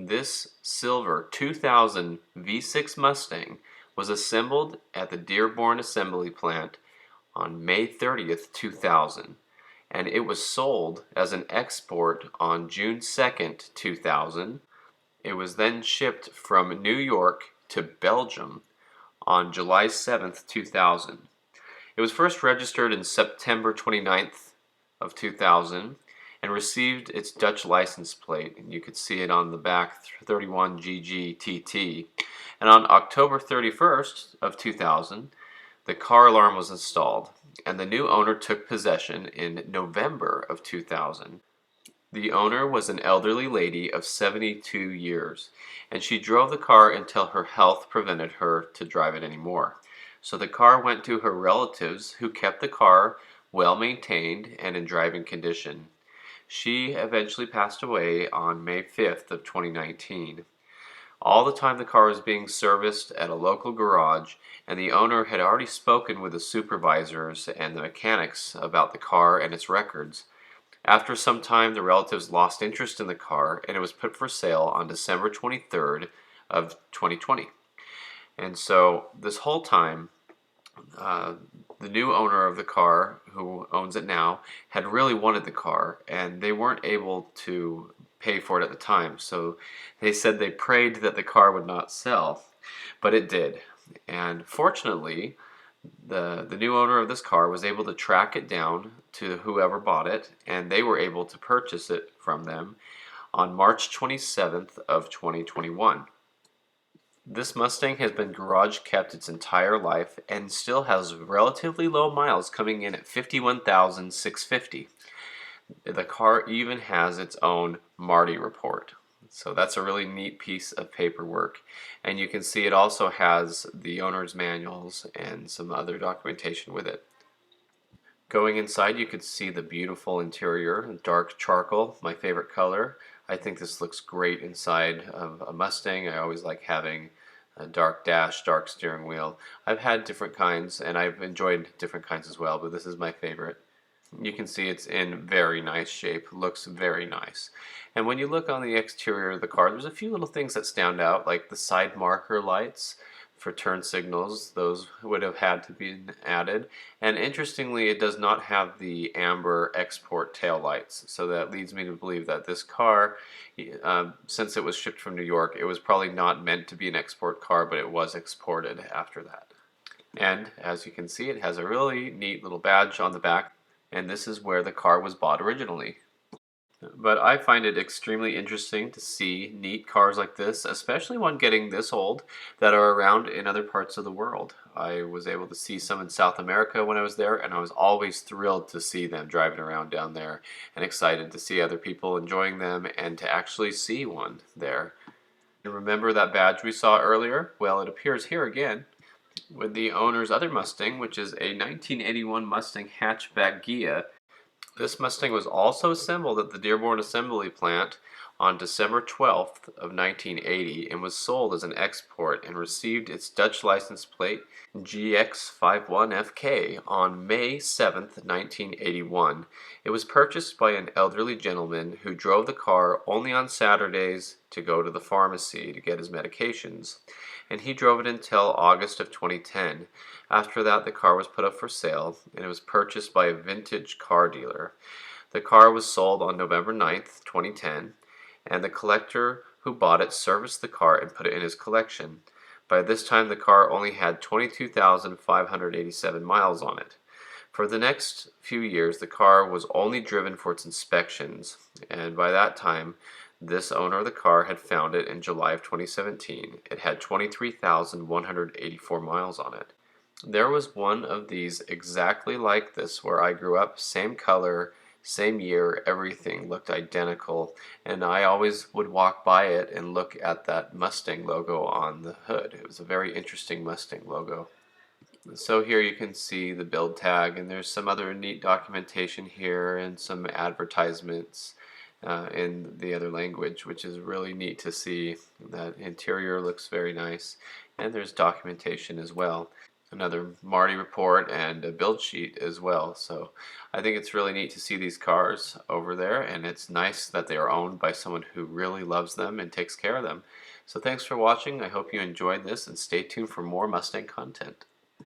This silver 2000 V6 Mustang was assembled at the Dearborn Assembly Plant on May 30th, 2000, and it was sold as an export on June 2nd, 2000. It was then shipped from New York to Belgium on July 7th, 2000. It was first registered in September 29th of 2000 and received its Dutch license plate, and you could see it on the back, 31GGTT. And on October 31st of 2000, the car alarm was installed, and the new owner took possession in November of 2000. The owner was an elderly lady of 72 years, and she drove the car until her health prevented her to drive it anymore. So the car went to her relatives, who kept the car well maintained and in driving condition. She eventually passed away on May 5th of 2019. All the time the car was being serviced at a local garage, and the owner had already spoken with the supervisors and the mechanics about the car and its records. After some time, the relatives lost interest in the car, and it was put for sale on December 23rd of 2020. And so this whole time, the new owner of the car, who owns it now, had really wanted the car, and they weren't able to pay for it at the time. So they said they prayed that the car would not sell, but it did. And fortunately, the new owner of this car was able to track it down to whoever bought it, and they were able to purchase it from them on March 27th of 2021. This Mustang has been garage kept its entire life and still has relatively low miles, coming in at 51,650. The car even has its own Marty report. So that's a really neat piece of paperwork. And you can see it also has the owner's manuals and some other documentation with it. Going inside, you can see the beautiful interior, dark charcoal, my favorite color. I think this looks great inside of a Mustang. I always like having a dark dash, dark steering wheel. I've had different kinds, and I've enjoyed different kinds as well, but this is my favorite. You can see it's in very nice shape, looks very nice. And when you look on the exterior of the car, there's a few little things that stand out, like the side marker lights for turn signals. Those would have had to be added. And interestingly, it does not have the amber export tail lights. So that leads me to believe that this car, since it was shipped from New York, it was probably not meant to be an export car, but it was exported after that. And as you can see, it has a really neat little badge on the back, and this is where the car was bought originally. But I find it extremely interesting to see neat cars like this, especially one getting this old, that are around in other parts of the world. I was able to see some in South America when I was there, and I was always thrilled to see them driving around down there and excited to see other people enjoying them and to actually see one there. And remember that badge we saw earlier? Well, it appears here again with the owner's other Mustang, which is a 1981 Mustang Hatchback Ghia. This Mustang was also assembled at the Dearborn Assembly Plant on December 12th of 1980 and was sold as an export and received its Dutch license plate GX51FK on May 7th, 1981. It was purchased by an elderly gentleman who drove the car only on Saturdays to go to the pharmacy to get his medications, and he drove it until August of 2010. After that, the car was put up for sale, and it was purchased by a vintage car dealer. The car was sold on November 9th, 2010, and the collector who bought it serviced the car and put it in his collection. By this time, the car only had 22,587 miles on it. For the next few years, the car was only driven for its inspections, and by that time, this owner of the car had found it in July of 2017. It had 23,184 miles on it. There was one of these exactly like this where I grew up, same color, same year, everything looked identical, and I always would walk by it and look at that Mustang logo on the hood. It was a very interesting Mustang logo. So here you can see the build tag, and there's some other neat documentation here and some advertisements in the other language, which is really neat to see. That interior looks very nice, and there's documentation as well. another Marty report and a build sheet as well. So I think it's really neat to see these cars over there, and it's nice that they are owned by someone who really loves them and takes care of them. So thanks for watching. I hope you enjoyed this, and stay tuned for more Mustang content.